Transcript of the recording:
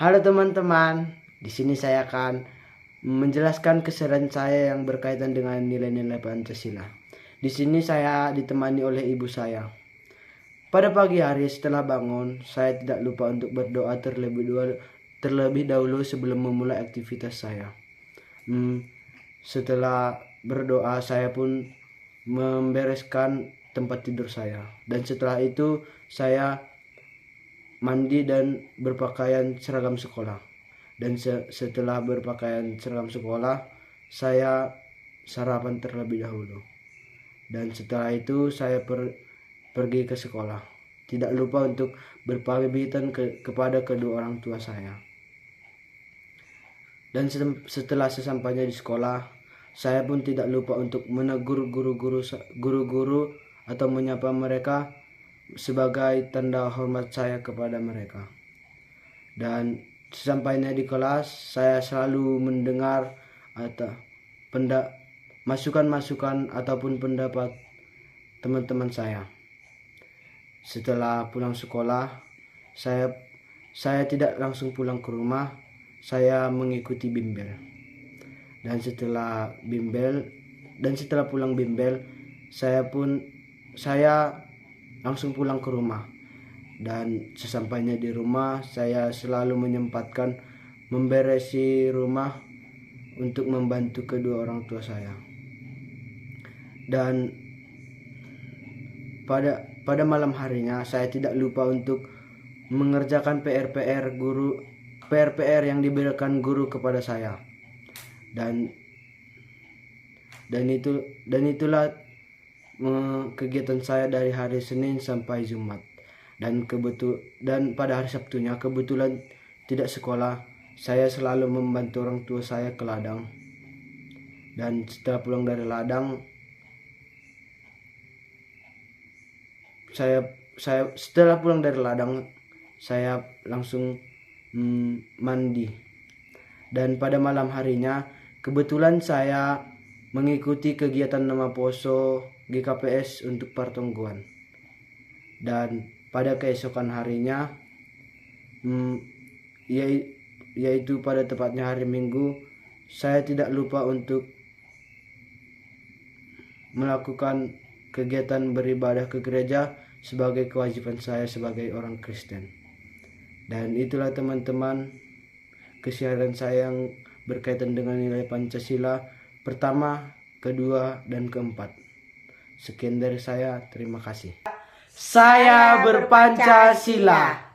Halo teman-teman, di sini saya akan menjelaskan keseharian saya yang berkaitan dengan nilai-nilai Pancasila. Di sini saya ditemani oleh ibu saya. Pada pagi hari setelah bangun, saya tidak lupa untuk berdoa terlebih dahulu sebelum memulai aktivitas saya. Setelah berdoa, saya pun membereskan tempat tidur saya. Dan setelah itu, saya mandi dan berpakaian seragam sekolah. Dan setelah berpakaian seragam sekolah, saya sarapan terlebih dahulu. Dan setelah itu saya pergi ke sekolah. Tidak lupa untuk berpamitan kepada kedua orang tua saya. Dan setelah sesampainya di sekolah, saya pun tidak lupa untuk menegur guru-guru atau menyapa mereka sebagai tanda hormat saya kepada mereka. Dan sesampainya di kelas, saya selalu mendengar atau masukan-masukan ataupun pendapat teman-teman saya. Setelah pulang sekolah, saya tidak langsung pulang ke rumah, saya mengikuti bimbel. Dan setelah pulang bimbel, saya langsung pulang ke rumah. Dan sesampainya di rumah, saya selalu menyempatkan memberesi rumah untuk membantu kedua orang tua saya. Dan pada malam harinya, saya tidak lupa untuk mengerjakan PR yang diberikan guru kepada saya. Dan itulah kegiatan saya dari hari Senin sampai Jumat. Dan pada hari Sabtunya kebetulan tidak sekolah, saya selalu membantu orang tua saya ke ladang. Dan setelah pulang dari ladang, saya langsung mandi. Dan pada malam harinya kebetulan saya mengikuti kegiatan nama poso GKPS untuk Partongguan. Dan pada keesokan harinya, yaitu pada tepatnya hari Minggu, saya tidak lupa untuk melakukan kegiatan beribadah ke gereja sebagai kewajiban saya sebagai orang Kristen. Dan itulah teman-teman keseharian saya yang berkaitan dengan nilai Pancasila pertama, kedua, dan keempat. Sekian dari saya, terima kasih. Saya berpancasila.